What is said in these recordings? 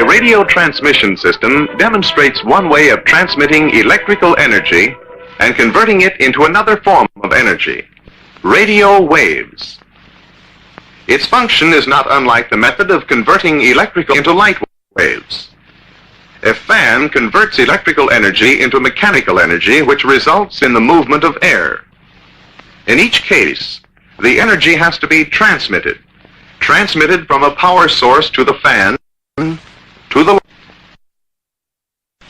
A radio transmission system demonstrates one way of transmitting electrical energy and converting it into another form of energy, radio waves. Its function is not unlike the method of converting electrical into light waves. A fan converts electrical energy into mechanical energy, which results in the movement of air. In each case, the energy has to be transmitted from a power source to the fan, to the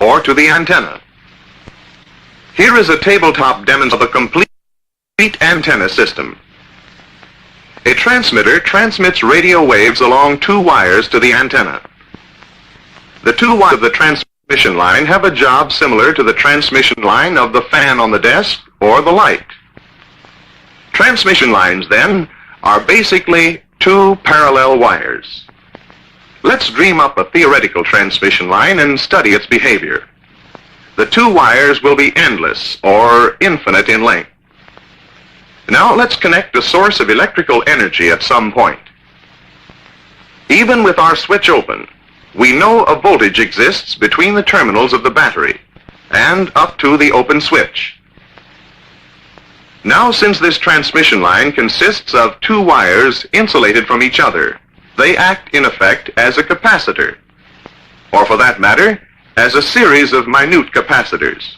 or to the antenna. Here is a tabletop demonstration of a complete antenna system. A transmitter transmits radio waves along two wires to the antenna. The two wires of the transmission line have a job similar to the transmission line of the fan on the desk or the light. Transmission lines, then, are basically two parallel wires. Let's dream up a theoretical transmission line and study its behavior. The two wires will be endless or infinite in length. Now let's connect a source of electrical energy at some point. Even with our switch open, we know a voltage exists between the terminals of the battery and up to the open switch. Now, since this transmission line consists of two wires insulated from each other, they act in effect as a capacitor, or for that matter, as a series of minute capacitors.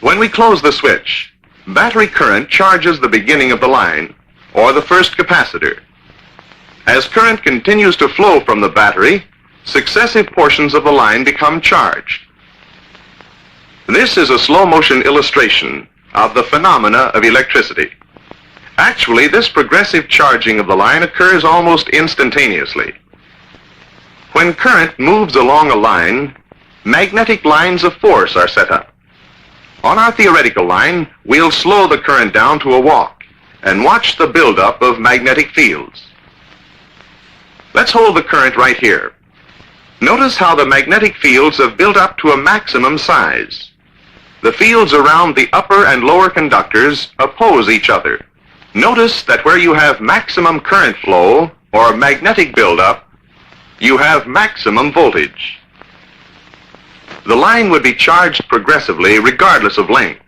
When we close the switch, battery current charges the beginning of the line, or the first capacitor. As current continues to flow from the battery, successive portions of the line become charged. This is a slow-motion illustration of the phenomena of electricity. Actually, this progressive charging of the line occurs almost instantaneously. When current moves along a line, magnetic lines of force are set up. On our theoretical line, we'll slow the current down to a walk and watch the buildup of magnetic fields. Let's hold the current right here. Notice how the magnetic fields have built up to a maximum size. The fields around the upper and lower conductors oppose each other. Notice that where you have maximum current flow or magnetic buildup, you have maximum voltage. The line would be charged progressively regardless of length.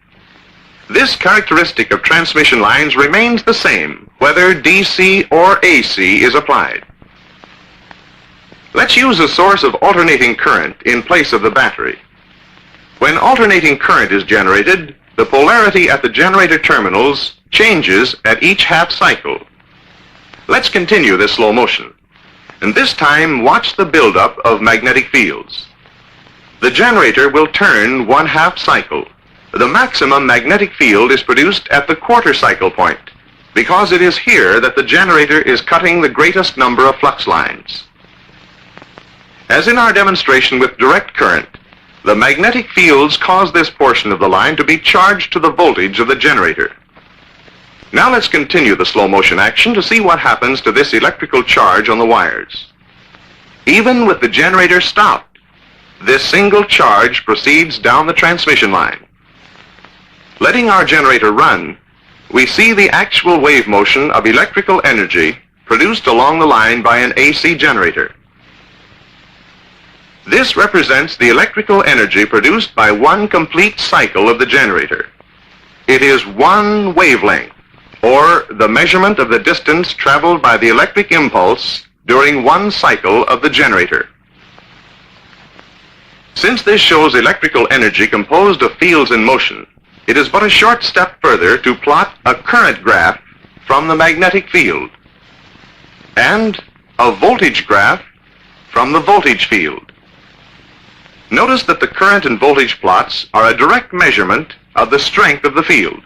This characteristic of transmission lines remains the same whether DC or AC is applied. Let's use a source of alternating current in place of the battery. When alternating current is generated, the polarity at the generator terminals changes at each half cycle. Let's continue this slow motion, and this time watch the buildup of magnetic fields. The generator will turn one half cycle. The maximum magnetic field is produced at the quarter cycle point, because it is here that the generator is cutting the greatest number of flux lines. As in our demonstration with direct current, the magnetic fields cause this portion of the line to be charged to the voltage of the generator. Now let's continue the slow motion action to see what happens to this electrical charge on the wires. Even with the generator stopped, this single charge proceeds down the transmission line. Letting our generator run, we see the actual wave motion of electrical energy produced along the line by an AC generator. This represents the electrical energy produced by one complete cycle of the generator. It is one wavelength, or the measurement of the distance traveled by the electric impulse during one cycle of the generator. Since this shows electrical energy composed of fields in motion, it is but a short step further to plot a current graph from the magnetic field and a voltage graph from the voltage field. Notice that the current and voltage plots are a direct measurement of the strength of the field.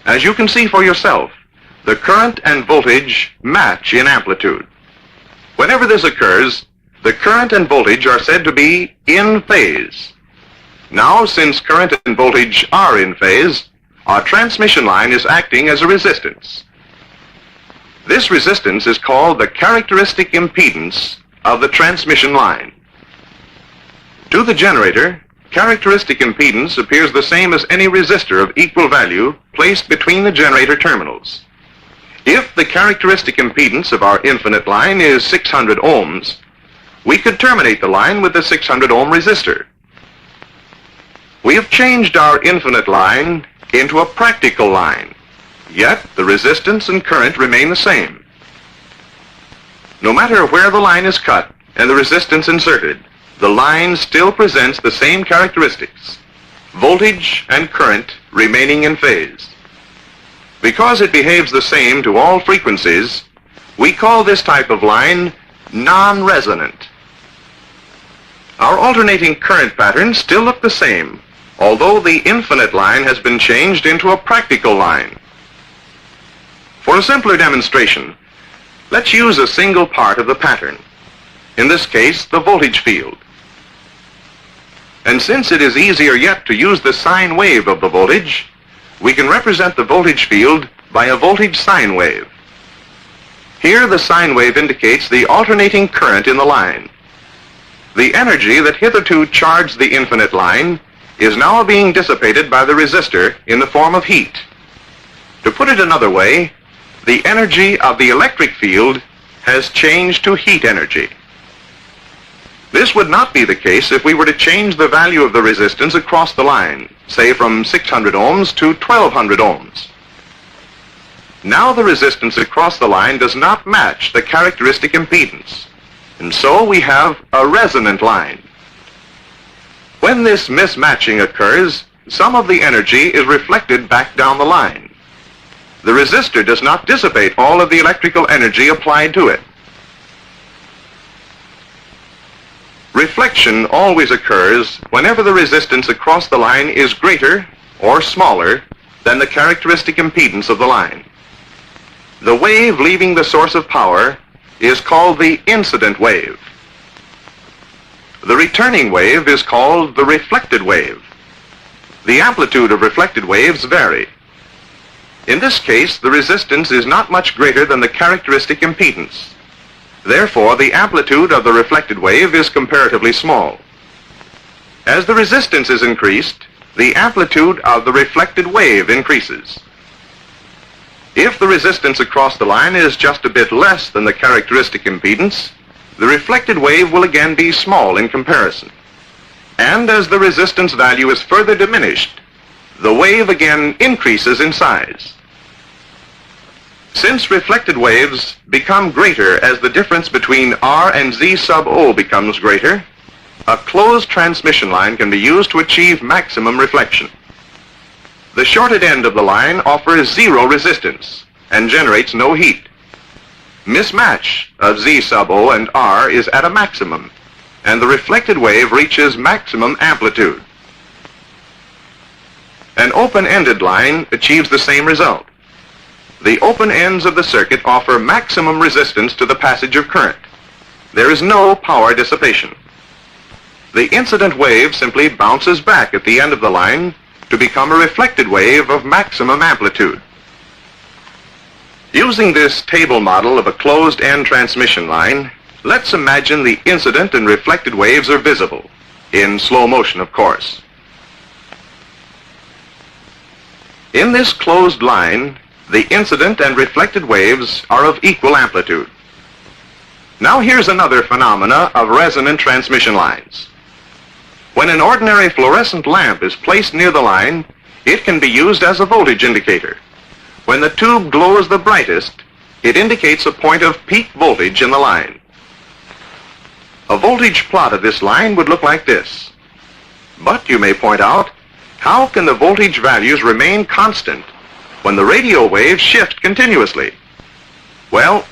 As you can see for yourself, the current and voltage match in amplitude. Whenever this occurs, the current and voltage are said to be in phase. Now, since current and voltage are in phase, our transmission line is acting as a resistance. This resistance is called the characteristic impedance of the transmission line. To the generator, characteristic impedance appears the same as any resistor of equal value placed between the generator terminals. If the characteristic impedance of our infinite line is 600 ohms, we could terminate the line with the 600 ohm resistor. We have changed our infinite line into a practical line, yet the resistance and current remain the same. No matter where the line is cut and the resistance inserted, the line still presents the same characteristics, voltage and current remaining in phase. Because it behaves the same to all frequencies, we call this type of line non-resonant. Our alternating current patterns still look the same, although the infinite line has been changed into a practical line. For a simpler demonstration, let's use a single part of the pattern, in this case the voltage field. And since it is easier yet to use the sine wave of the voltage, we can represent the voltage field by a voltage sine wave. Here the sine wave indicates the alternating current in the line. The energy that hitherto charged the infinite line is now being dissipated by the resistor in the form of heat. To put it another way, the energy of the electric field has changed to heat energy. This would not be the case if we were to change the value of the resistance across the line, say from 600 ohms to 1200 ohms. Now the resistance across the line does not match the characteristic impedance, and so we have a resonant line. When this mismatching occurs, some of the energy is reflected back down the line. The resistor does not dissipate all of the electrical energy applied to it. Reflection always occurs whenever the resistance across the line is greater or smaller than the characteristic impedance of the line. The wave leaving the source of power is called the incident wave. The returning wave is called the reflected wave. The amplitude of reflected waves vary. In this case, the resistance is not much greater than the characteristic impedance. Therefore, the amplitude of the reflected wave is comparatively small. As the resistance is increased, the amplitude of the reflected wave increases. If the resistance across the line is just a bit less than the characteristic impedance, the reflected wave will again be small in comparison. And as the resistance value is further diminished, the wave again increases in size. Since reflected waves become greater as the difference between R and Z sub O becomes greater, a closed transmission line can be used to achieve maximum reflection. The shorted end of the line offers zero resistance and generates no heat. Mismatch of Z sub O and R is at a maximum, and the reflected wave reaches maximum amplitude. An open-ended line achieves the same result. The open ends of the circuit offer maximum resistance to the passage of current. There is no power dissipation. The incident wave simply bounces back at the end of the line to become a reflected wave of maximum amplitude. Using this table model of a closed-end transmission line, let's imagine the incident and reflected waves are visible, in slow motion, of course. In this closed line, the incident and reflected waves are of equal amplitude. Now here's another phenomena of resonant transmission lines. When an ordinary fluorescent lamp is placed near the line, it can be used as a voltage indicator. When the tube glows the brightest, it indicates a point of peak voltage in the line. A voltage plot of this line would look like this. But you may point out, how can the voltage values remain constant when the radio waves shift continuously? Well,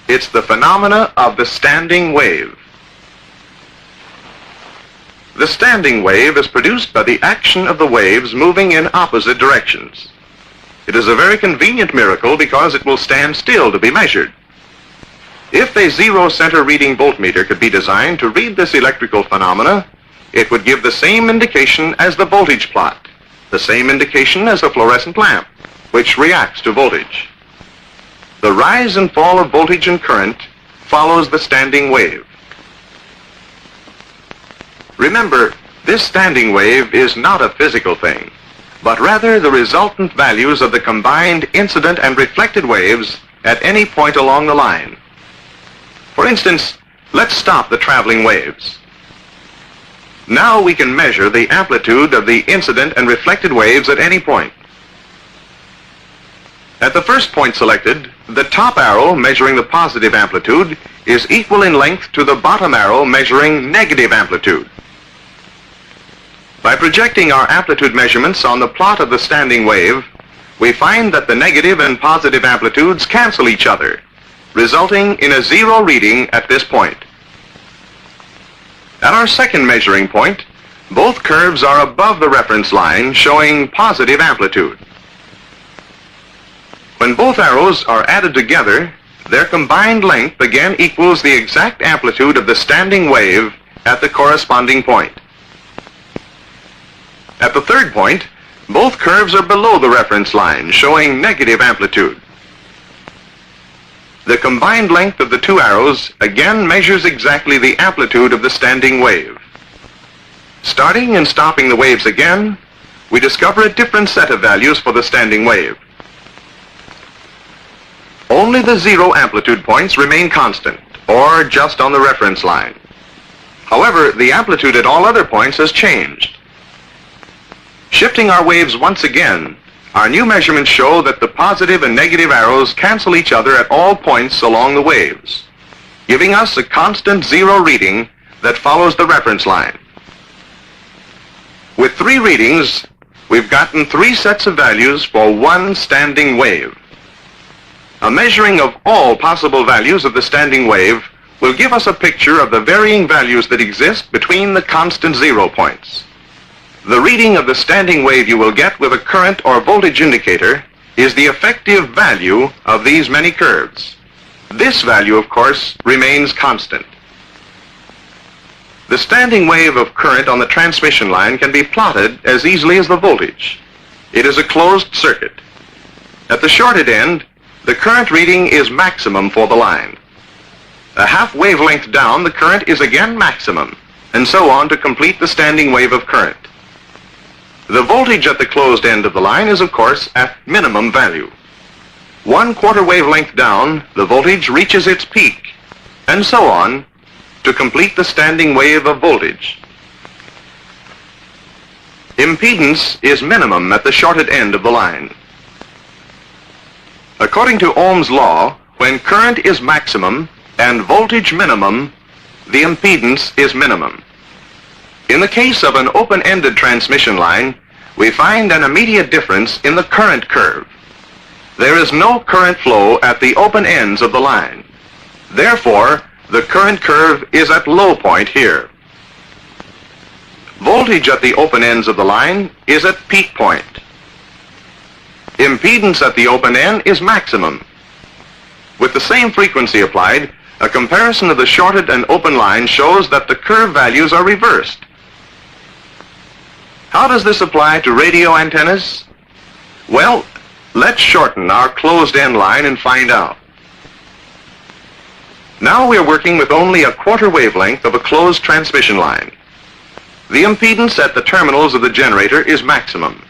it's the phenomena of the standing wave. The standing wave is produced by the action of the waves moving in opposite directions. It is a very convenient miracle because it will stand still to be measured. If a zero-center reading voltmeter could be designed to read this electrical phenomena, it would give the same indication as the voltage plot, the same indication as a fluorescent lamp, which reacts to voltage. The rise and fall of voltage and current follows the standing wave. Remember, this standing wave is not a physical thing, but rather the resultant values of the combined incident and reflected waves at any point along the line. For instance, Let's stop the traveling waves. Now we can measure the amplitude of the incident and reflected waves at any point. At the first point selected, the top arrow measuring the positive amplitude is equal in length to the bottom arrow measuring negative amplitude. By projecting our amplitude measurements on the plot of the standing wave, we find that the negative and positive amplitudes cancel each other, resulting in a zero reading at this point. At our second measuring point, both curves are above the reference line showing positive amplitude. When both arrows are added together, their combined length again equals the exact amplitude of the standing wave at the corresponding point. At the third point, both curves are below the reference line, showing negative amplitude. The combined length of the two arrows again measures exactly the amplitude of the standing wave. Starting and stopping the waves again, we discover a different set of values for the standing wave. Only the zero amplitude points remain constant, or just on the reference line. However, the amplitude at all other points has changed. Shifting our waves once again, our new measurements show that the positive and negative arrows cancel each other at all points along the waves, giving us a constant zero reading that follows the reference line. With 3 readings, we've gotten 3 sets of values for one standing wave. A measuring of all possible values of the standing wave will give us a picture of the varying values that exist between the constant zero points. The reading of the standing wave you will get with a current or voltage indicator is the effective value of these many curves. This value, of course, remains constant. The standing wave of current on the transmission line can be plotted as easily as the voltage. It is a closed circuit. At the shorted end, the current reading is maximum for the line. A half wavelength down, the current is again maximum, and so on to complete the standing wave of current. The voltage at the closed end of the line is, of course, at minimum value. 1/4 wavelength down, the voltage reaches its peak, and so on to complete the standing wave of voltage. Impedance is minimum at the shorted end of the line. According to Ohm's law, when current is maximum and voltage minimum, the impedance is minimum. In the case of an open-ended transmission line, we find an immediate difference in the current curve. There is no current flow at the open ends of the line. Therefore, the current curve is at low point here. Voltage at the open ends of the line is at peak point. Impedance at the open end is maximum. With the same frequency applied, a comparison of the shorted and open lines shows that the curve values are reversed. How does this apply to radio antennas? Well, let's shorten our closed-end line and find out. Now we are working with only a 1/4 wavelength of a closed transmission line. The impedance at the terminals of the generator is maximum.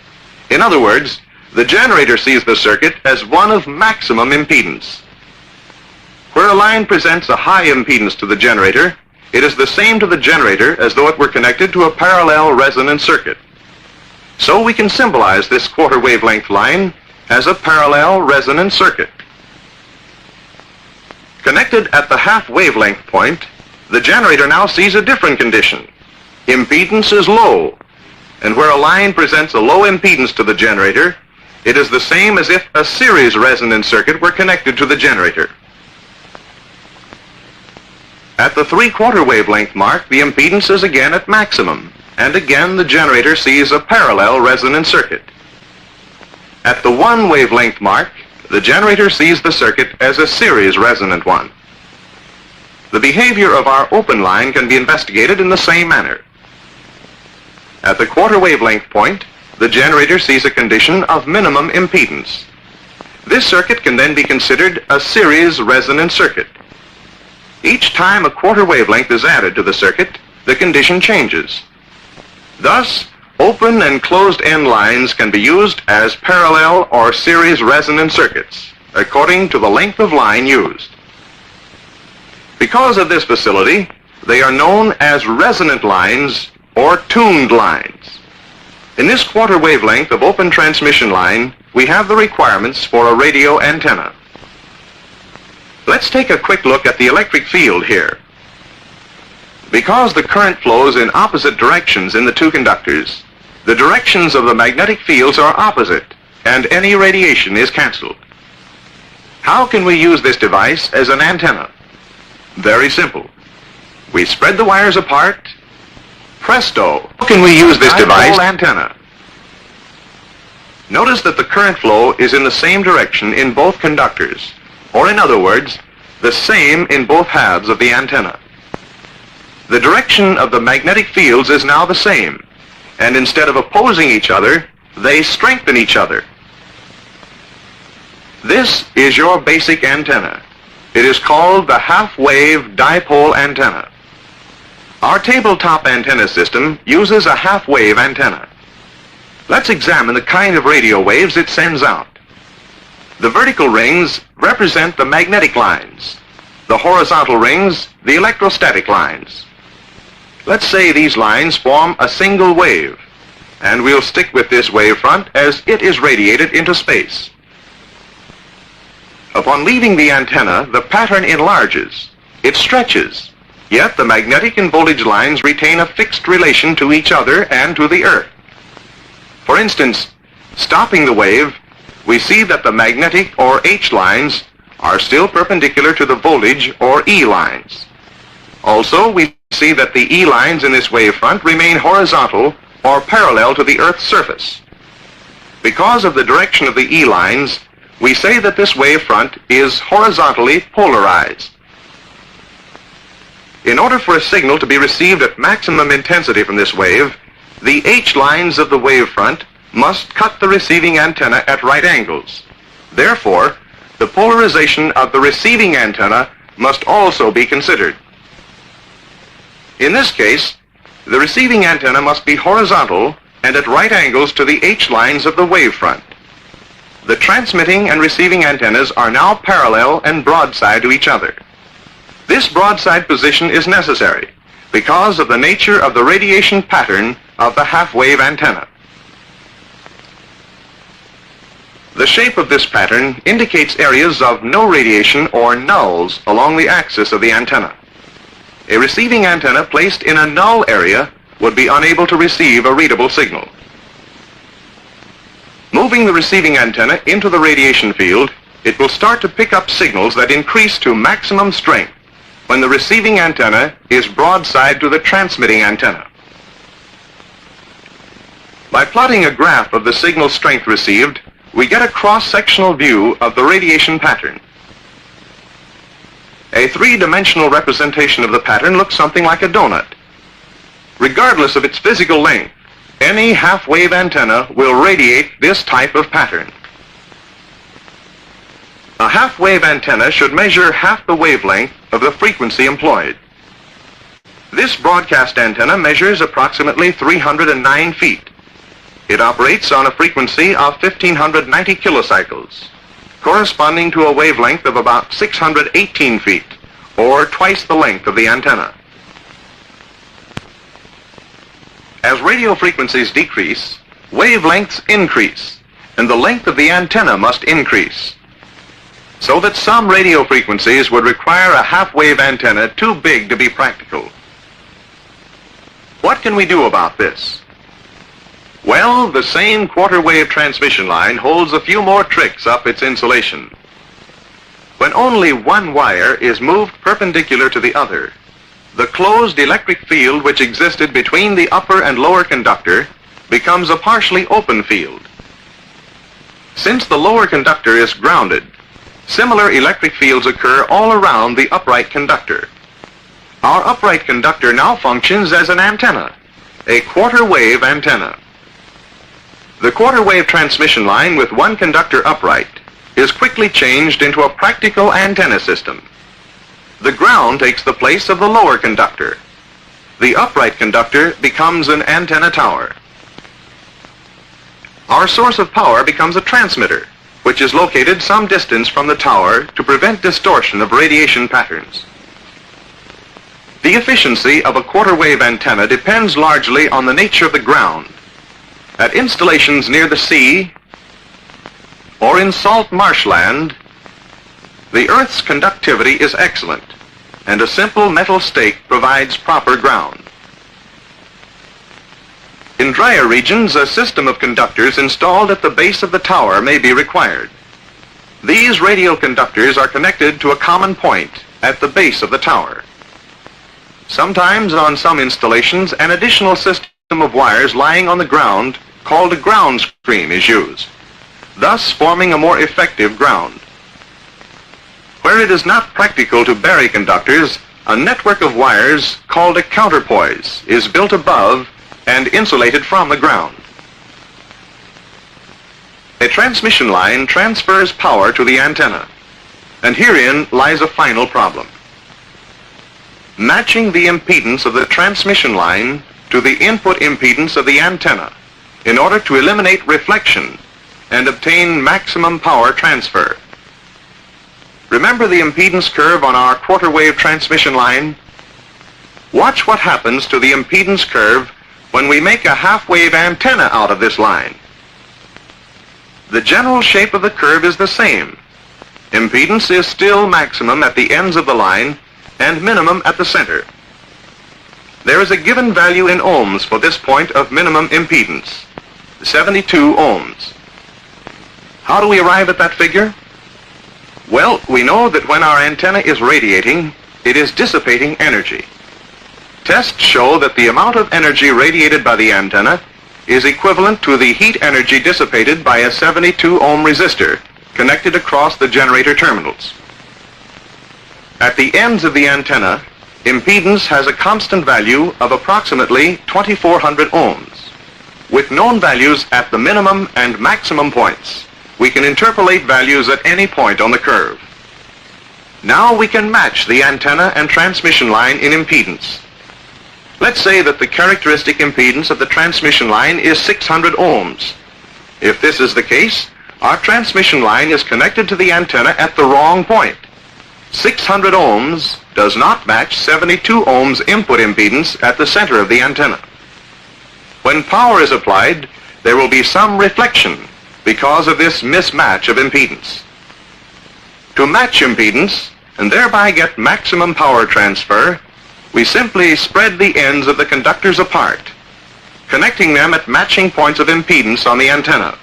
In other words, the generator sees the circuit as one of maximum impedance. Where a line presents a high impedance to the generator, it is the same to the generator as though it were connected to a parallel resonant circuit. So we can symbolize this 1/4 wavelength line as a parallel resonant circuit. Connected at the half wavelength point, the generator now sees a different condition. Impedance is low, and where a line presents a low impedance to the generator, it is the same as if a series resonant circuit were connected to the generator. At the 3/4 wavelength mark, the impedance is again at maximum, and again the generator sees a parallel resonant circuit. At the 1 wavelength mark, the generator sees the circuit as a series resonant one. The behavior of our open line can be investigated in the same manner. At the 1/4 wavelength point, the generator sees a condition of minimum impedance. This circuit can then be considered a series resonant circuit. Each time a 1/4 wavelength is added to the circuit, the condition changes. Thus, open and closed end lines can be used as parallel or series resonant circuits, according to the length of line used. Because of this facility, they are known as resonant lines or tuned lines. In this quarter wavelength of open transmission line, we have the requirements for a radio antenna. Let's take a quick look at the electric field here. Because the current flows in opposite directions in the two conductors, the directions of the magnetic fields are opposite, and any radiation is canceled. How can we use this device as an antenna? Very simple. We spread the wires apart. Presto! How can we use this device? Antenna. Notice that the current flow is in the same direction in both conductors, or in other words, the same in both halves of the antenna. The direction of the magnetic fields is now the same, and instead of opposing each other, they strengthen each other. This is your basic antenna. It is called the half-wave dipole antenna. Our tabletop antenna system uses a half-wave antenna. Let's examine the kind of radio waves it sends out. The vertical rings represent the magnetic lines. The horizontal rings, the electrostatic lines. Let's say these lines form a single wave, and we'll stick with this wavefront as it is radiated into space. Upon leaving the antenna, the pattern enlarges. It stretches, yet the magnetic and voltage lines retain a fixed relation to each other and to the Earth. For instance, stopping the wave, we see that the magnetic or H lines are still perpendicular to the voltage or E lines. Also, we see that the E lines in this wavefront remain horizontal or parallel to the Earth's surface. Because of the direction of the E lines, we say that this wavefront is horizontally polarized. In order for a signal to be received at maximum intensity from this wave, the H lines of the wavefront must cut the receiving antenna at right angles. Therefore, the polarization of the receiving antenna must also be considered. In this case, the receiving antenna must be horizontal and at right angles to the H lines of the wavefront. The transmitting and receiving antennas are now parallel and broadside to each other. This broadside position is necessary because of the nature of the radiation pattern of the half-wave antenna. The shape of this pattern indicates areas of no radiation or nulls along the axis of the antenna. A receiving antenna placed in a null area would be unable to receive a readable signal. Moving the receiving antenna into the radiation field, it will start to pick up signals that increase to maximum strength when the receiving antenna is broadside to the transmitting antenna. By plotting a graph of the signal strength received, we get a cross-sectional view of the radiation pattern. A three-dimensional representation of the pattern looks something like a donut. Regardless of its physical length, any half-wave antenna will radiate this type of pattern. A half-wave antenna should measure half the wavelength of the frequency employed. This broadcast antenna measures approximately 309 feet. It operates on a frequency of 1590 kilocycles, corresponding to a wavelength of about 618 feet, or twice the length of the antenna. As radio frequencies decrease, wavelengths increase, and the length of the antenna must increase, so that some radio frequencies would require a half-wave antenna too big to be practical. What can we do about this? Well, the same quarter-wave transmission line holds a few more tricks up its insulation. When only one wire is moved perpendicular to the other, the closed electric field which existed between the upper and lower conductor becomes a partially open field. Since the lower conductor is grounded, similar electric fields occur all around the upright conductor. Our upright conductor now functions as an antenna, a quarter-wave antenna. The quarter-wave transmission line with one conductor upright is quickly changed into a practical antenna system. The ground takes the place of the lower conductor. The upright conductor becomes an antenna tower. Our source of power becomes a transmitter, which is located some distance from the tower to prevent distortion of radiation patterns. The efficiency of a quarter wave antenna depends largely on the nature of the ground. At installations near the sea or in salt marshland, the Earth's conductivity is excellent, and a simple metal stake provides proper ground. In drier regions, a system of conductors installed at the base of the tower may be required. These radial conductors are connected to a common point at the base of the tower. Sometimes on some installations, an additional system of wires lying on the ground called a ground screen is used, thus forming a more effective ground. Where it is not practical to bury conductors, a network of wires called a counterpoise is built above and insulated from the ground. A transmission line transfers power to the antenna, and herein lies a final problem. Matching the impedance of the transmission line to the input impedance of the antenna in order to eliminate reflection and obtain maximum power transfer. Remember the impedance curve on our quarter wave transmission line? Watch what happens to the impedance curve when we make a half wave antenna out of this line. The general shape of the curve is the same. Impedance is still maximum at the ends of the line and minimum at the center. There is a given value in ohms for this point of minimum impedance, 72 ohms. How do we arrive at that figure? Well, we know that when our antenna is radiating, it is dissipating energy. Tests show that the amount of energy radiated by the antenna is equivalent to the heat energy dissipated by a 72 ohm resistor connected across the generator terminals. At the ends of the antenna, impedance has a constant value of approximately 2400 ohms. With known values at the minimum and maximum points, we can interpolate values at any point on the curve. Now we can match the antenna and transmission line in impedance. Let's say that the characteristic impedance of the transmission line is 600 ohms. If this is the case, our transmission line is connected to the antenna at the wrong point. 600 ohms does not match 72 ohms input impedance at the center of the antenna. When power is applied, there will be some reflection because of this mismatch of impedance. To match impedance and thereby get maximum power transfer, we simply spread the ends of the conductors apart, connecting them at matching points of impedance on the antenna.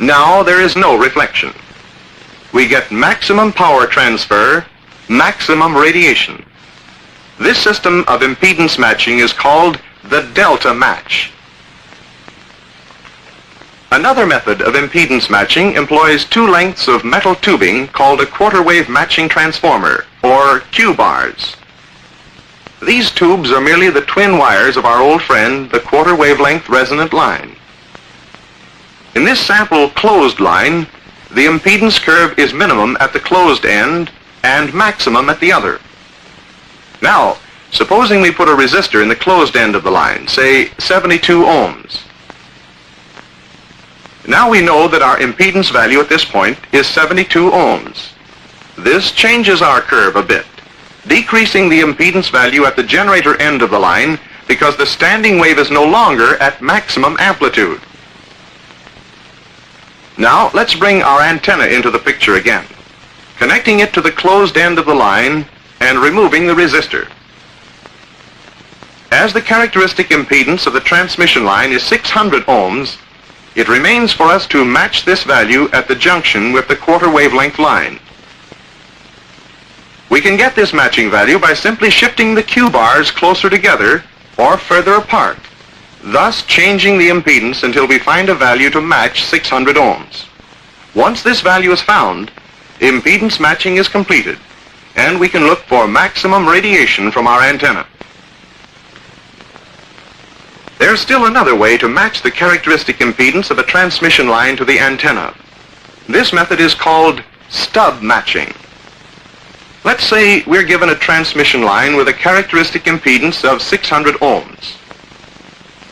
Now there is no reflection. We get maximum power transfer, maximum radiation. This system of impedance matching is called the delta match. Another method of impedance matching employs two lengths of metal tubing called a quarter wave matching transformer, or Q-bars. These tubes are merely the twin wires of our old friend, the quarter wavelength resonant line. In this sample closed line, the impedance curve is minimum at the closed end and maximum at the other. Now, supposing we put a resistor in the closed end of the line, say 72 ohms. Now we know that our impedance value at this point is 72 ohms. This changes our curve a bit, decreasing the impedance value at the generator end of the line because the standing wave is no longer at maximum amplitude. Now let's bring our antenna into the picture again, connecting it to the closed end of the line and removing the resistor. As the characteristic impedance of the transmission line is 600 ohms, it remains for us to match this value at the junction with the quarter wavelength line. We can get this matching value by simply shifting the Q-bars closer together or further apart, thus changing the impedance until we find a value to match 600 ohms. Once this value is found, impedance matching is completed, and we can look for maximum radiation from our antenna. There's still another way to match the characteristic impedance of a transmission line to the antenna. This method is called stub matching. Let's say we're given a transmission line with a characteristic impedance of 600 ohms.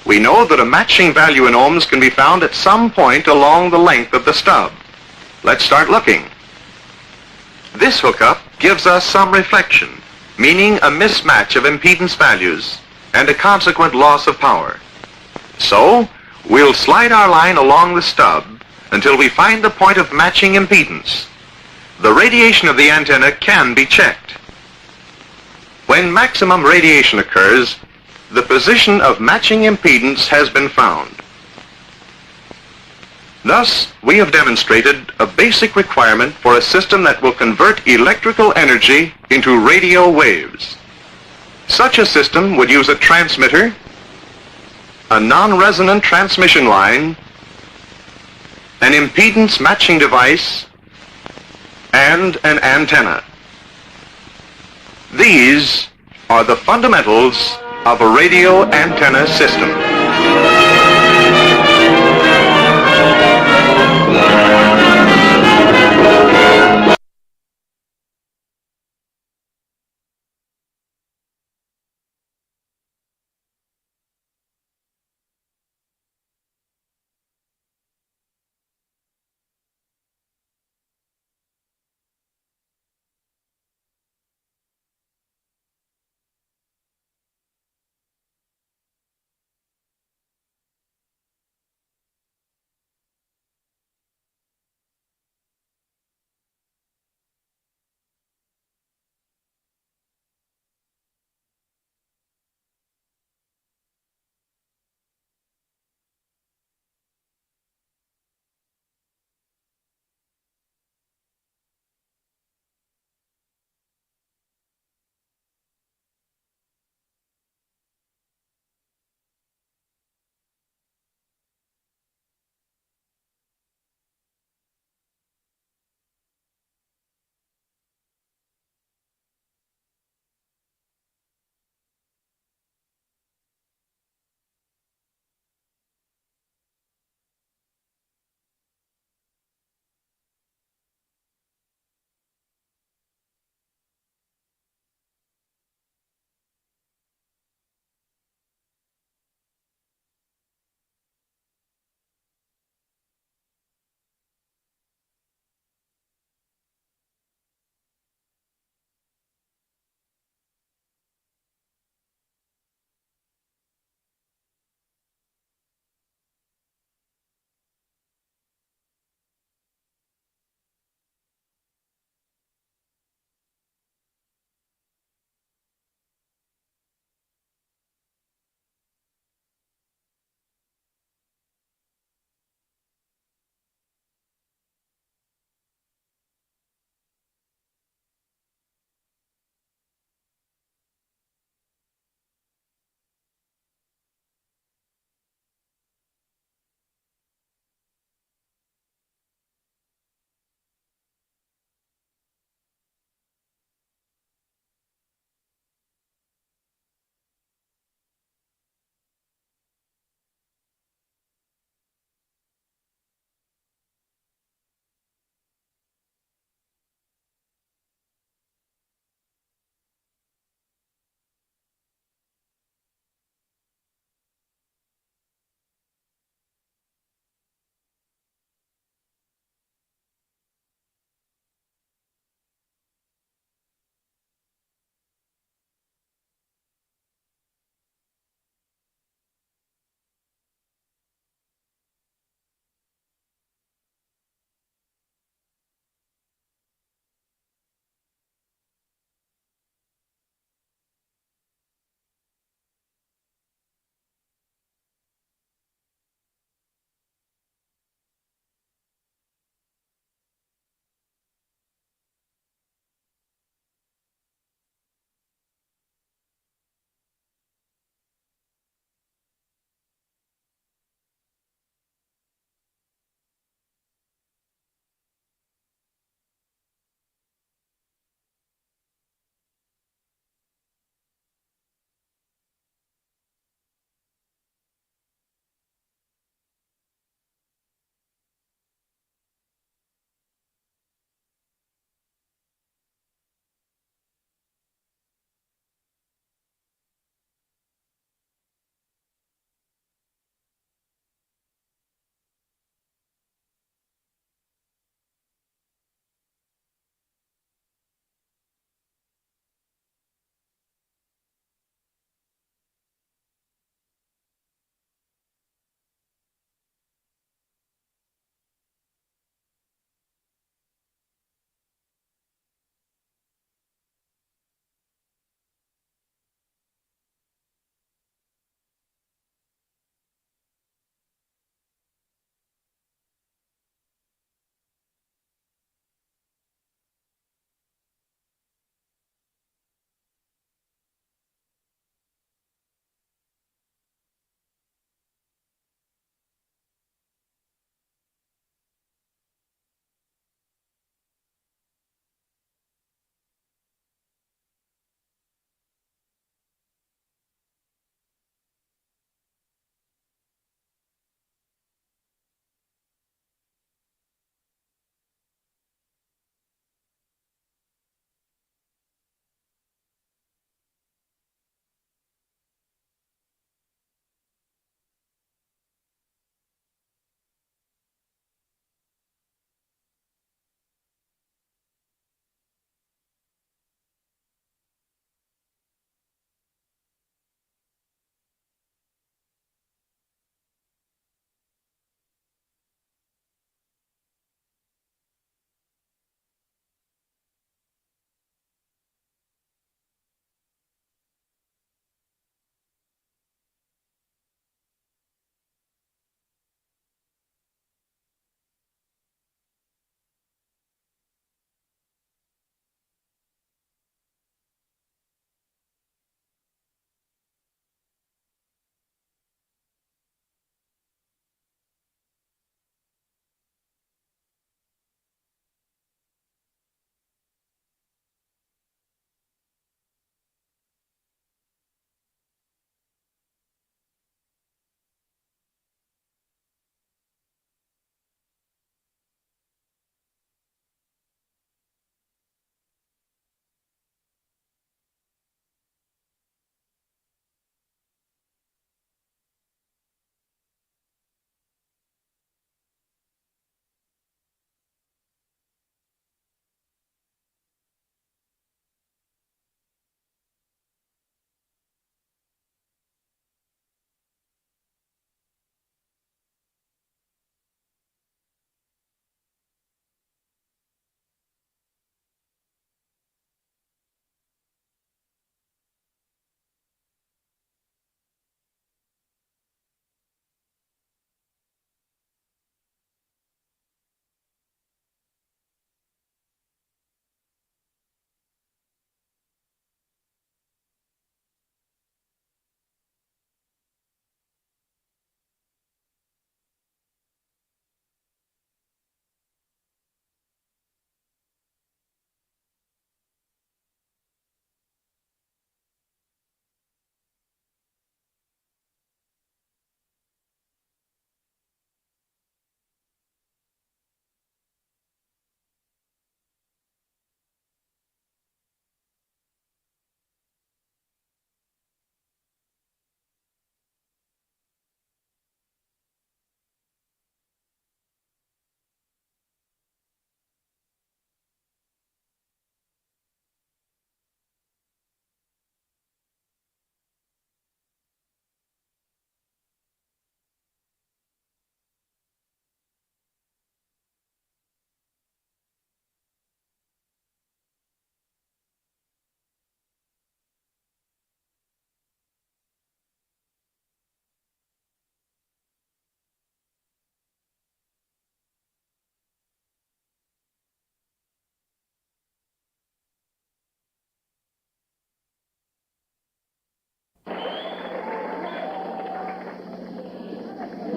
We know that a matching value in ohms can be found at some point along the length of the stub. Let's start looking. This hookup gives us some reflection, meaning a mismatch of impedance values and a consequent loss of power. So, we'll slide our line along the stub until we find the point of matching impedance. The radiation of the antenna can be checked. When maximum radiation occurs, the position of matching impedance has been found. Thus, we have demonstrated a basic requirement for a system that will convert electrical energy into radio waves. Such a system would use a transmitter, a non-resonant transmission line, an impedance matching device, and an antenna. These are the fundamentals of a radio antenna system.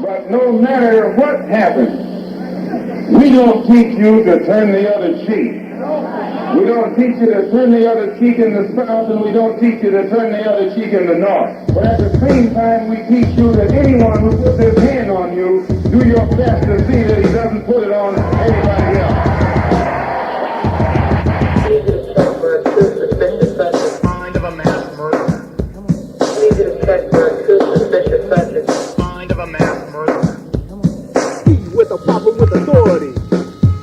But no matter what happens, we don't teach you to turn the other cheek. We don't teach you to turn the other cheek in the South, and we don't teach you to turn the other cheek in the North. But at the same time, we teach you that anyone who puts his hand on you, do your best to see that he doesn't put it on anybody else. Need you to check for a true suspicious subject. Mind of a mass murderer. Need you to check for a true suspicious subject. Mind of a mass murderer. He with a problem with authority.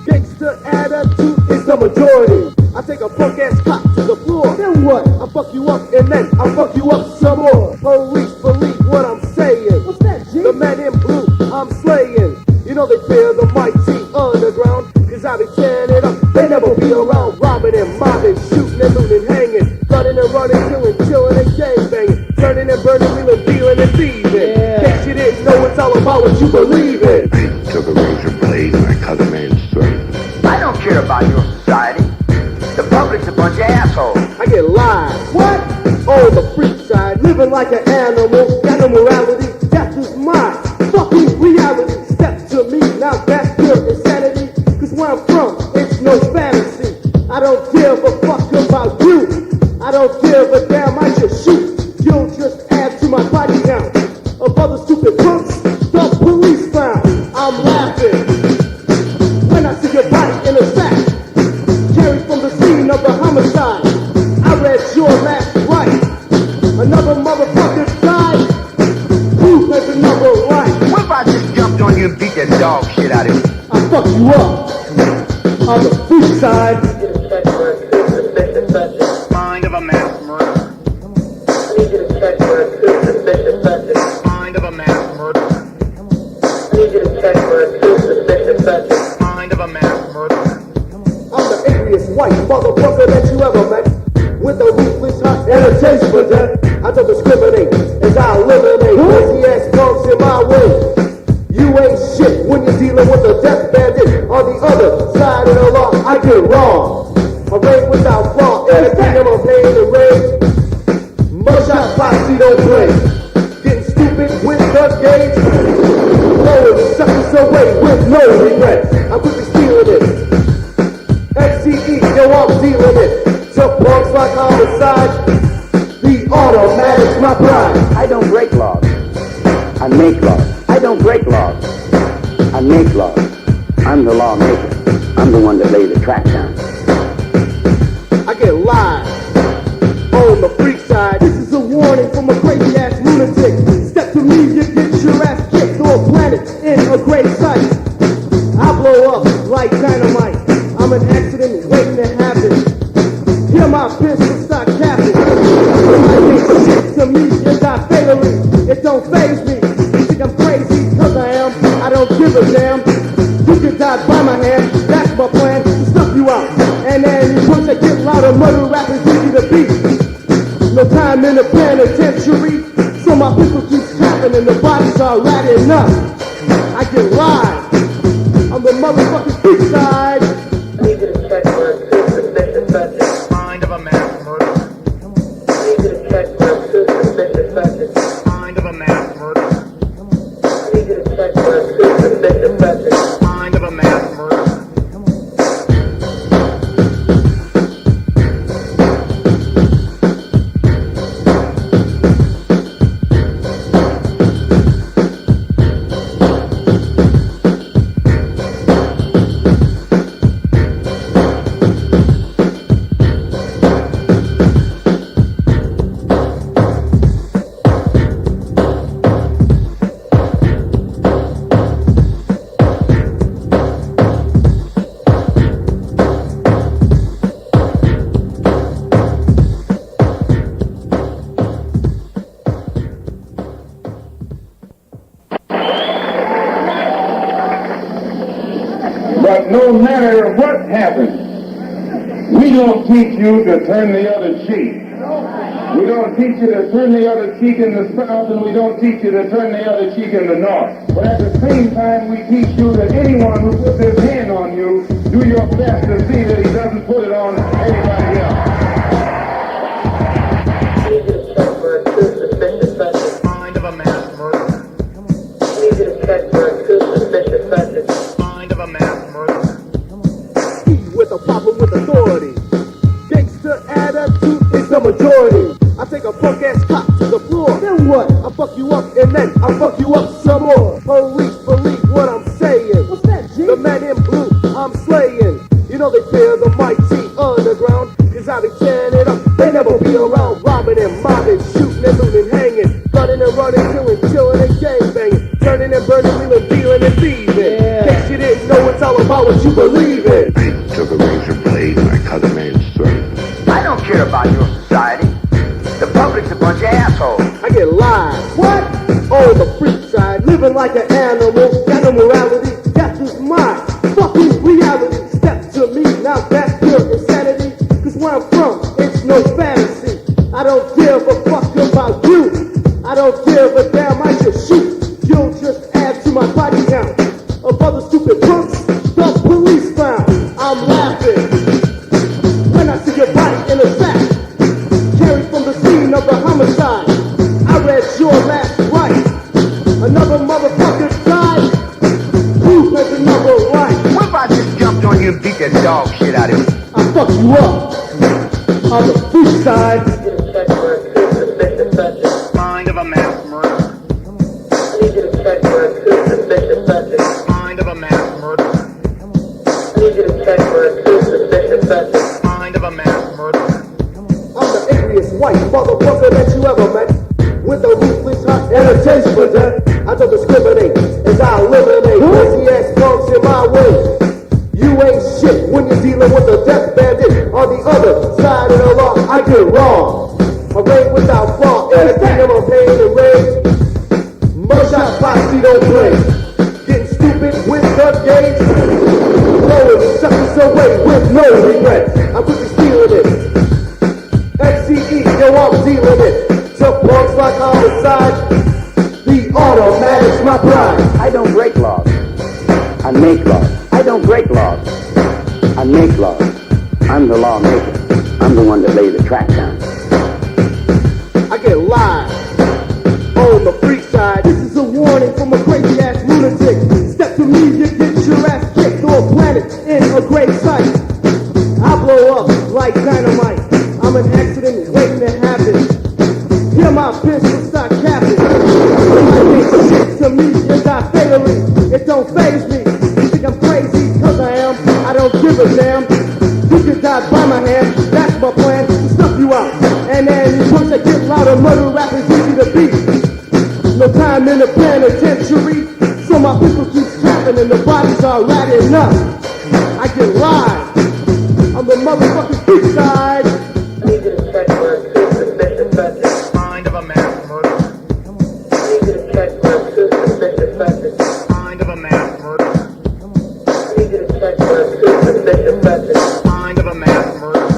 Gangster attitude is the majority. I take a punk ass cop to the floor. Then what? I fuck you up and then I fuck you up some more. Police believe what I'm saying. What's that, G? The man in blue I'm slaying. You know they fear the mighty underground, cause I be tearing it up. They never be around, robbing and mobbing, shooting and looting, hanging, gunning and running, killing, chilling and gang banging, turning and burning, wheeling, dealing and thieving. In case you didn't know, it's all about what you believe in. I took a razor blade and I cut a man's throat. I don't care about your society. The public's a bunch of assholes. I get lied. What? On the freak side, living like an animal, got no morality, death is mine. Fucking reality, step to me, now that's pure insanity. Cause where I'm from, it's no fantasy. I don't give a fuck about you. I don't give a damn, I just shoot. You'll just add to my body count of other stupid punks the police found. I'm laughing when I see your body in a sack, carried from the scene of the homicide. I read your last right. Another motherfucker died. Who has another right? What if I just jumped on you and beat the dog shit out of you? I fuck you up on the freak side. Need you to check for a true suspicious subject. Mind of a mass murderer. Need you to check for a true suspicious subject. Mind of a mass murderer. Need you to check for a true suspicious subject. Mind of a mass murderer. I'm the angriest white motherfucker that you ever met. With a ruthless heart and a taste for death. I don't discriminate as I eliminate crazy ass punks in my way. You ain't shit when you're dealing with a death bandit. On the other side of the law, I get wrong. I reign without flaw, anything I'm pain and rage. Mudshot posse don't play. Getting stupid with the gauge. Blowing suckers away with no regrets. I'm quickly stealing it. FCE, yo, I'm dealing it. Tough punks like homicide. The automatic's my pride. I don't break laws. I make laws. I don't break laws. I make laws. I'm the lawmaker. I'm the one that lays the track down. I get live on the freak side. This is a warning from a crazy ass lunatic. Step to me, you get your ass kicked or planted in a great sight. I blow up like dynamite. I'm an accident waiting to happen. Hear my pistol start capping. I think shit to me is not fatally. It don't faze me. You think I'm crazy? Cause I am. I don't give a damn. You can die by my hand. That's my plan. To stuff you out. And then you punch that get louder. Murder rappers easy to beat. No time in the penitentiary. So my pistol keeps tapping and the bodies are ratting up. I get live. I'm the motherfucking freak side. Need you to check for a true suspicious subject. Mind of a mass murderer. Need you to check for a true suspicious subject. Mind of a mass murderer. Need you to check for a true suspicious subject. Mind of a mass murderer. But no matter what happens, we don't teach you to turn the other cheek. We don't teach you to turn the other cheek in the South, and we don't teach you to turn the other cheek in the North. But at the same time, we teach you that anyone who puts his hand on you, do your best to see that he doesn't put it on anybody else. Need you to check for a true suspicious subject. Mind of a mass murderer. Need you to check the majority. I take a punk ass cop to the floor. Then what? I fuck you up and then I fuck you up some more. Police believe what I'm saying. What's that, G? The man in blue I'm slaying. You know they fear the mighty underground, cause I be tearing it up. They never be around, robbing and mobbing, shooting and looting, hanging, gunning and running, killing, chilling and gang banging, turning and burning, wheeling, dealing and thieving. In case you didn't know, it's all about what you believe in. I took a razor blade and I cut a man's throat. I don't care about your society. The public's a bunch of assholes. I get live. What? On the freak side, living like an animal, got no morality, that's just my fucking reality. Step to me, now that's pure insanity. Cause where I'm from, it's no fantasy. I don't give a fuck about you. I don't give a damn, I just shoot. You'll just add to my body count of other stupid punks the police found. I'm laughing when I see your body in a sack, carried from the scene of the homicide. I read your last right. Another motherfucker died. Who has another right? What if I just jumped on you and beat the dog shit out of you? I fuck you up on the free side. Check for a true suspicious subject. Mind of a mass murderer. I need you to check for a true suspicious subject. Mind of a mass murderer. I need you to check for a true suspicious subject. Mind of a mass murderer. I'm the angriest white motherfucker that you ever met, with a ruthless heart and a taste for death. I don't discriminate as I eliminate crazy ass punks in my way. You ain't shit when you're dealing with a death bandit. On the other side of the law, I get wrong. A reign without flaw, and a kingdom of pain and rage. Mudshot posse don't play. Getting stupid with the gates. Blowing suckers away with no regrets. I'm quickly stealing it. FCE, yo, I'm dealing it. To punks like homicide. The automatic's my pride. I don't break laws. I make laws. I don't break laws. I make laws. I'm the lawmaker. I'm the one that lays the track down. I get live on the free side. This is a warning from a crazy ass lunatic. Step to me, you get your ass kicked on a planet in a great sight. I blow up like dynamite. I'm an accident waiting to happen. Hear my pistol start capping. I think shit to me is not fatally. It don't faze me. You think I'm crazy? Cause I am. I don't give a damn. You can die by my hand. That's my plan. To snuff you out. And then once I get louder, murder rap is easy to beat. No time in the penitentiary. So my pistol keeps tapping and the bodies are ratting up. I get live. I'm the motherfucking freak side. I need you to check for a true suspicious subject. Mind of a mass murderer. I need you to check for a true suspicious subject. Mind of a mass murderer. I need you to check for a true suspicious subject. Mind of a mass murderer.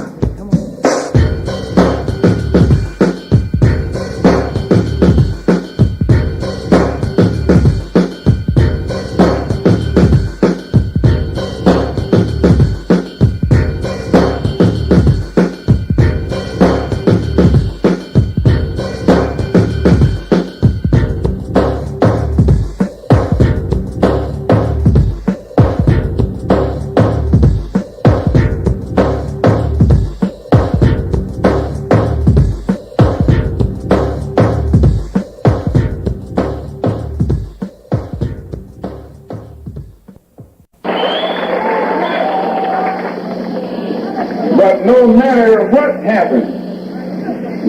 But no matter what happens,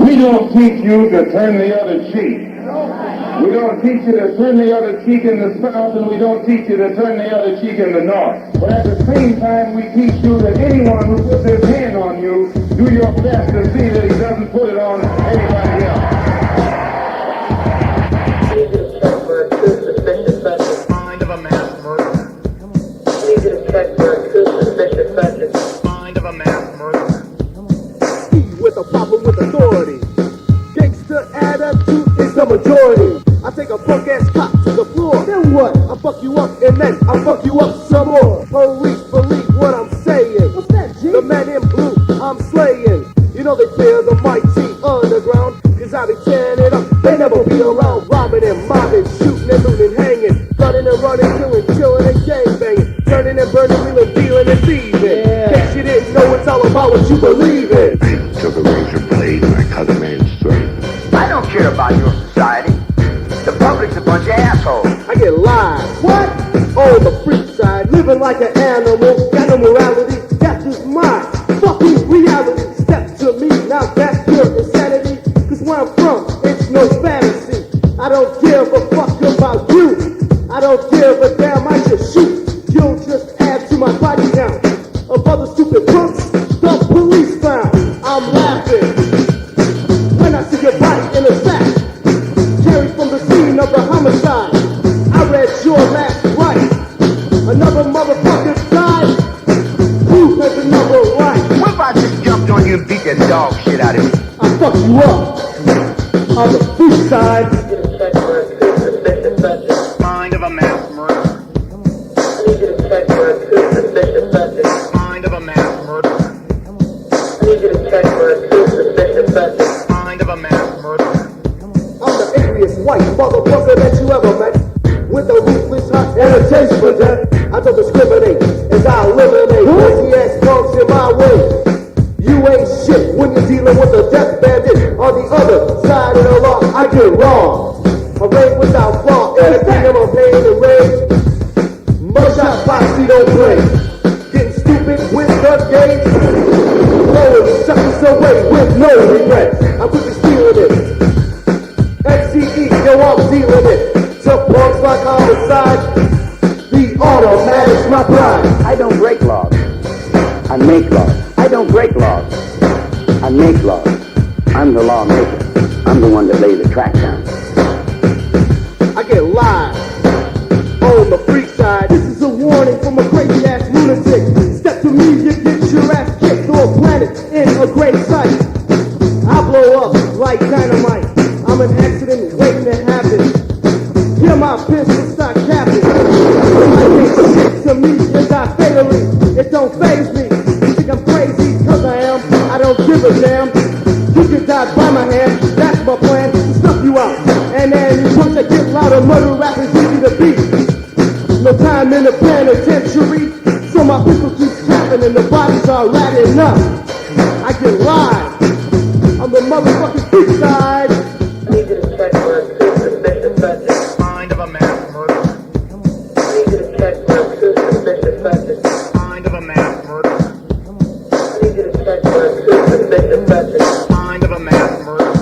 we don't teach you to turn the other cheek. We don't teach you to turn the other cheek in the south, and we don't teach you to turn the other cheek in the north. But at the same time, we teach you that anyone who puts his hand on you, do your best to see that he doesn't put it on anybody else. I need you to check for a true suspicious subject. Mind of a mass murderer. I need you to check for a true suspicious subject. Mind of a mass murderer. With a problem with authority. Gangster attitude is the majority. I take a punk ass cop to the floor. Then what? I fuck you up and then I fuck you up some more. Police believe what I'm saying. What's that, G? The man in blue I'm slaying. You know they fear the mighty underground, cause I be tearing it up. They never be around, robbing and mobbing, shooting and looting, hanging, gunning and running, killing, chilling and gang banging, turning and burning, wheeling, dealing and thieving. In case you didn't know, it's all about what you believe in. I took a razor blade about your society. The public's a bunch of assholes. I get live. What? On the freak side, living like an animal, got no morality, that's just my fucking reality. Step to me, now that's your insanity. Cause where I'm from, it's no fantasy. I don't give a fuck about you. I don't give a damn, I just shoot. You'll just add to my body count of other stupid punks the police found. I'm laughing when I see your body in a sack, carried from the scene of the homicide. I read your last right. Another motherfucker died. Who has the number right? What if I just jumped on you and beat the dog shit out of you? I fuck you up on the freak side. Need you to check for a true suspicious subject. Mind of a mass murderer. I need you to check for a true suspicious subject. Mind of a mass murderer. I need you to check for a true suspicious subject. Mind of a mass murderer. I'm the angriest white motherfucker that you ever met. With a ruthless heart and a taste for death. I don't discriminate as I eliminate pussy ass punks in my way. You ain't shit when you're dealing with a death bandit. On the other side of the law, I get wrong. A rain without flaw, anything I'm a pain and rage. Mugshot posse don't play. Getting stupid with the game. Blowing suckers away with no regrets. I'm quickly stealing it. FCE, yo, I'm dealing it. To punks like homicide. The automatic's my pride. I don't break laws. I make laws. I don't break laws. I make laws. I'm the lawmaker. I'm the one that lays the track down. I get live on the freak side. This is a warning from a crazy ass lunatic. Step to me, you get your ass kicked to a planet in a great sight. I blow up like dynamite. I'm an accident waiting to happen. Hear my pistol start capping. I think shit to me is not fatally. It don't faze me. You think I'm crazy? Cause I am. I don't give a damn. You can die by my hand. That's my plan. To stuff you out. And then you punch that get louder. Murder rap is easy to beat. No time in the penitentiary. So my pistol keeps tapping and the bodies are ratting up. I get live on the motherfucking freak side. I need you to check for a true suspicious subject. Mind of a mass murderer. I need you to check for a true suspicious subject. Mind of a mass murderer. I need you to check for a true suspicious subject. Mind of a mass murderer.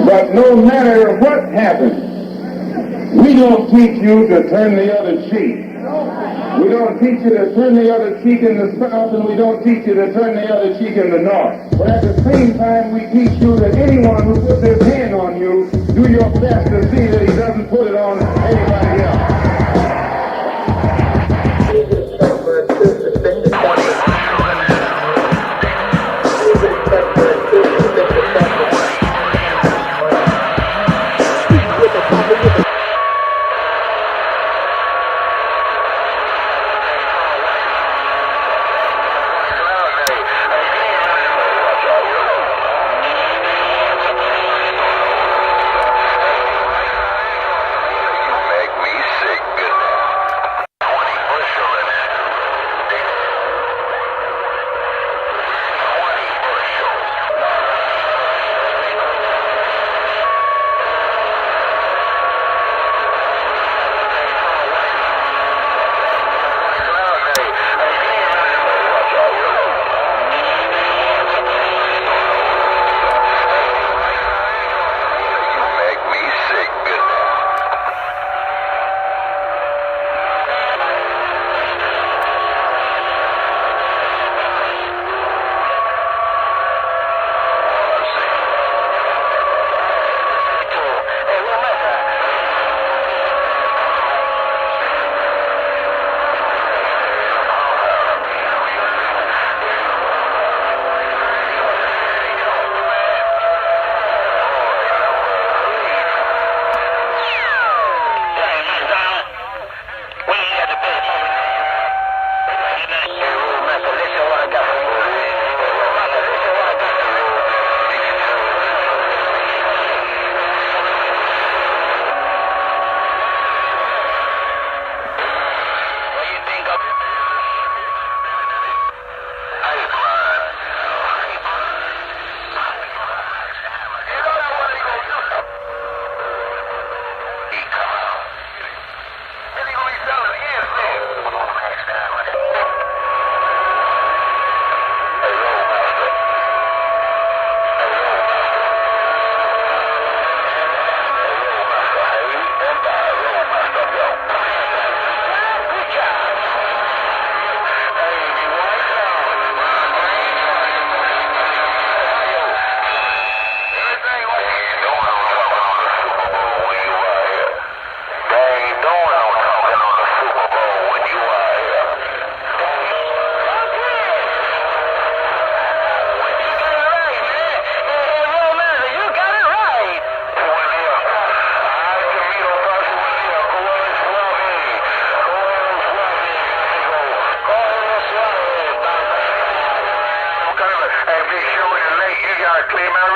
But no matter what happens, we don't teach you to turn the other cheek. We don't teach you to turn the other cheek in the south, and we don't teach you to turn the other cheek in the north. But at the same time, we teach you that anyone who puts his hand on you, do your best to see that he doesn't put it on anybody else. I need you to check for a true suspicious subject. I need you to check for a true suspicious subject.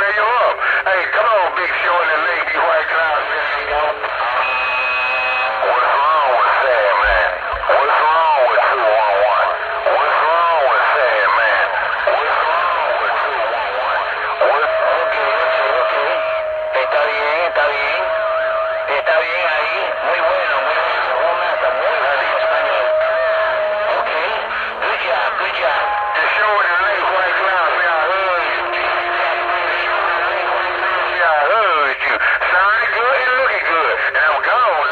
tear you up. Hey, come on, big show in the lake, you white clouds. What's wrong with Sam, man? What's wrong with 211? What's wrong with Sam, man? What's wrong with 211? Okay. Está bien, está bien. Está bien ahí. Muy bueno, muy bueno. Muy bueno en español. Okay. Good job, good job. The show in the lake, white clouds, man, I heard you. Yeah, I heard you. Sounding good and looking good. And I'm gone.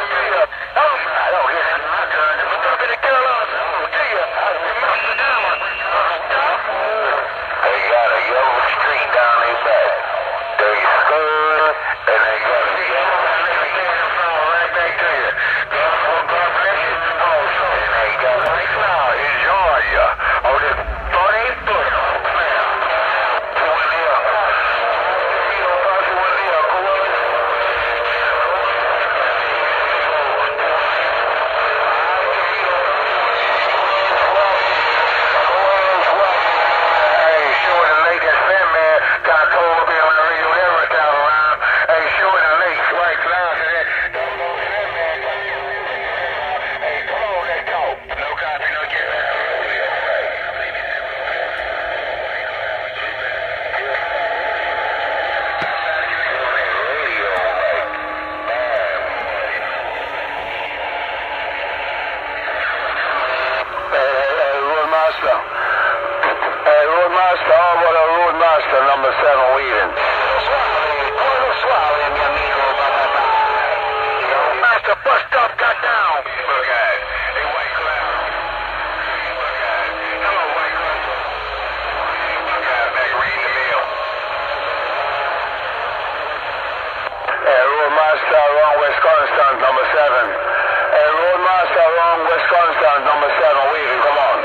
Oh, I don't hear that. My turn. I'm going to kill us. See ya. They got a yellow streak down their back. They scared, and they got a yellow streak right back to you. God bless you. Also, and they got a cloud in Georgia. On this 40-foot. Roadmaster, number 7 Wheaton. Suave, mi amigo, Roadmaster, bust up, got down. Look at it. Hey, White Cloud. Look at it. Hello, White Cloud. Look at it, back reading the mail. Hey, Roadmaster, wrong Wisconsin, number 7. Hey, Roadmaster, wrong Wisconsin, number 7 Wheaton, come on.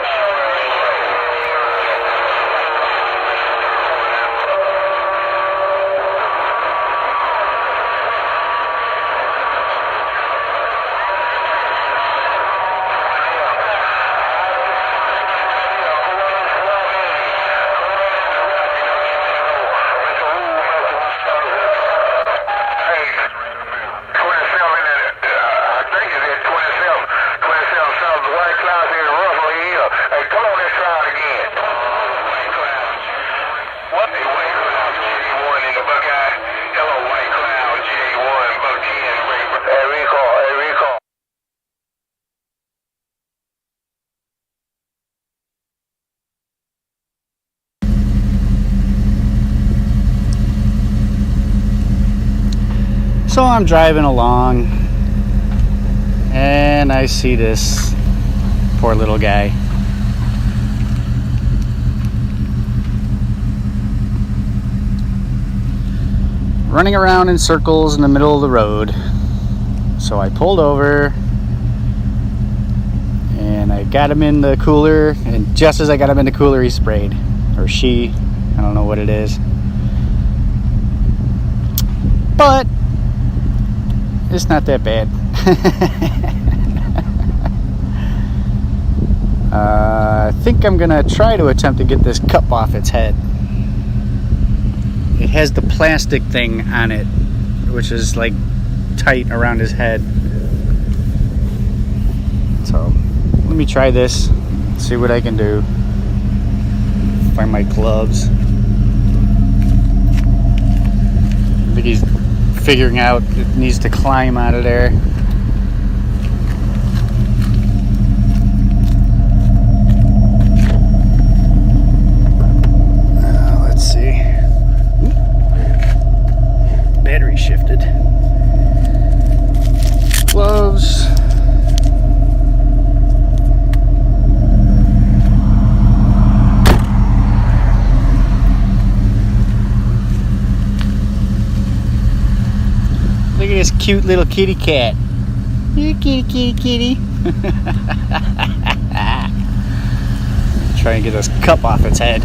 So I'm driving along and I see this poor little guy. Running around in circles in the middle of the road. So I pulled over and I got him in the cooler, and just as I got him in the cooler, he sprayed. Or she, I don't know what it is. But it's not that bad. I think I'm gonna try to attempt to get this cup off its head. It has the plastic thing on it, which is like tight around his head. So let me try this, see what I can do. Find my gloves. I think he's figuring out it needs to climb out of there. Let's see. Battery shifted. Gloves. Look at this cute little kitty cat. Here, kitty, kitty, kitty. Try and get this cup off its head.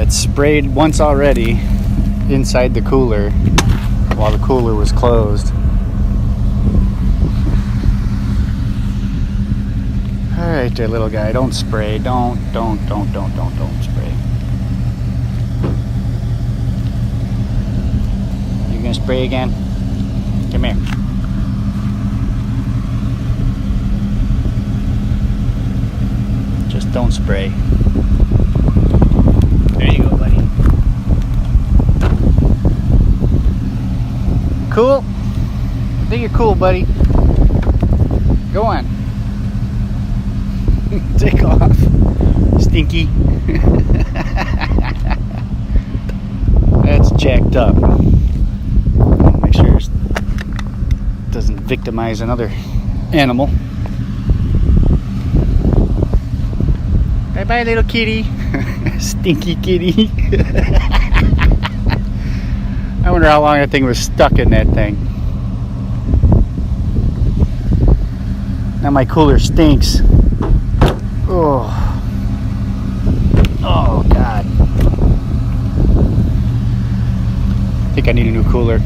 had sprayed once already inside the cooler while the cooler was closed. Alright there, little guy, don't spray. Don't spray. You gonna spray again? Come here. Just don't spray. There you go, buddy. Cool? I think you're cool, buddy. Go on. Take off. Stinky. That's jacked up. Make sure it doesn't victimize another animal. Bye bye, little kitty. Stinky kitty. I wonder how long that thing was stuck in that thing. Now my cooler stinks. Oh. Oh, God. I think I need a new cooler.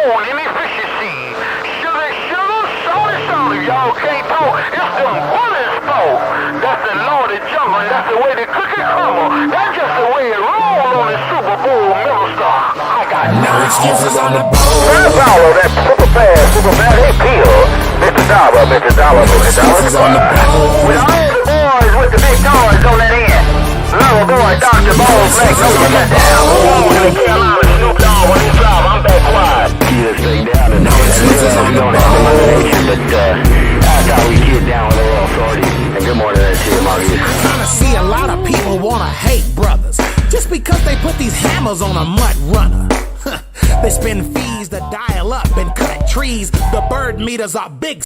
own inefficiency. Sugar, salty, y'all can't talk. It's them bullets, folk. That's the law of the jungle, and that's the way the cookie crumble. That's just the way it roll on the Super Bowl middle star. I got no excuses on the bowl. That's all of that super fast, hey, peel. Mr. Dollar. With all the boys with the big toys on that end. Little boy, Dr. Ball's leg, no one got down. In the Carolina, Snoop Dogg when he's out, I'm back quiet. Keep this thing down and we don't have elimination, but that's how we get down with the real authority. And good morning to you, Margie. I'm trying to see a lot of people wanna hate brothers just because they put these hammers on a mud runner. They spend fees to dial up and cut trees. The bird meters are big.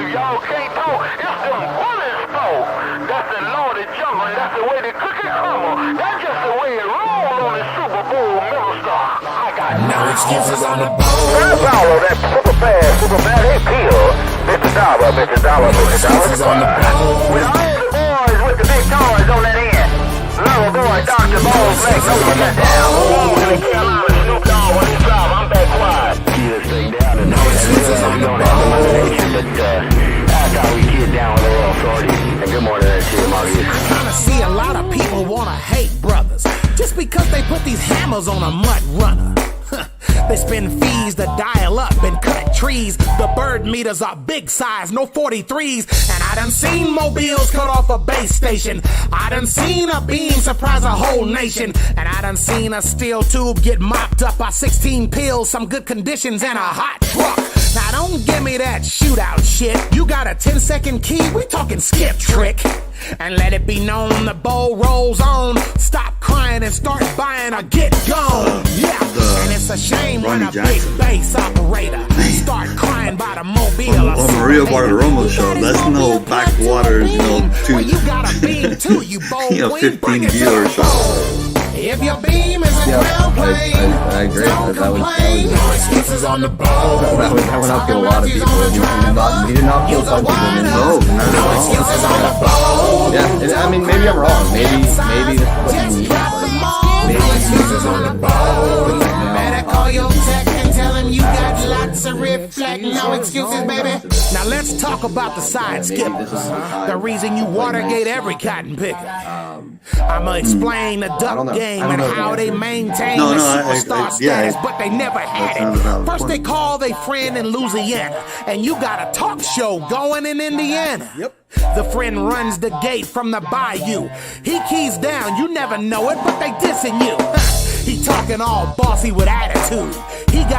Y'all can't talk. It's them bullets, folk. That's the law of the jungle, and that's the way the cookie crumble. That's just the way it roll on the Super Bowl middle star. I got no excuses on the bowl. That's all of that super fast, hey, peel. Mr. Dollar. With all the boys with the big toys on that end. Little boy, Dr. Ball's leg, no one got down. In the Carolina, Snoop Dogg when he's out, I'm back quiet. Keep this thing down and we don't have elimination, but that's how we get down with the real authority. And good morning to you, Margie. I'm trying to see a lot of people wanna hate brothers just because they put these hammers on a mud runner. They spend fees to dial up and cut trees. The bird meters are big size, no 43s. And I done seen mobiles cut off a base station. I done seen a beam surprise a whole nation. And I done seen a steel tube get mopped up by 16 pills, some good conditions, and a hot truck. Now don't give me that shootout shit. You got a 10-second key, we talking skip trick. And let it be known the bowl rolls on. Stop crying and start buying or get gone. Yeah, and it's a shame when a big bass operator start crying by the mobile. On Maria Bartiromo show, that's no backwaters, well, you got a beam too, you bold 15 viewers. If your beam is a ground plane, I agree. don't complain. No excuses on the bowl. That went up to a lot of people. He did not feel comfortable. No excuses on the bowl. Yeah, I mean, maybe I'm wrong. Maybe this is what you need. No excuses on the bowl. Better call your tech and tell him you got lots of reflect. No excuses, baby. Now let's talk about the side skippers. The reason you Watergate every cotton picker. I'ma explain the duck game and how they maintain the superstar status, but they never had it. First they call they friend in Louisiana, and you got a talk show going in Indiana. Yep. The friend runs the gate from the bayou. He keys down, you never know it, but they dissing you. He talking all bossy with attitude. He got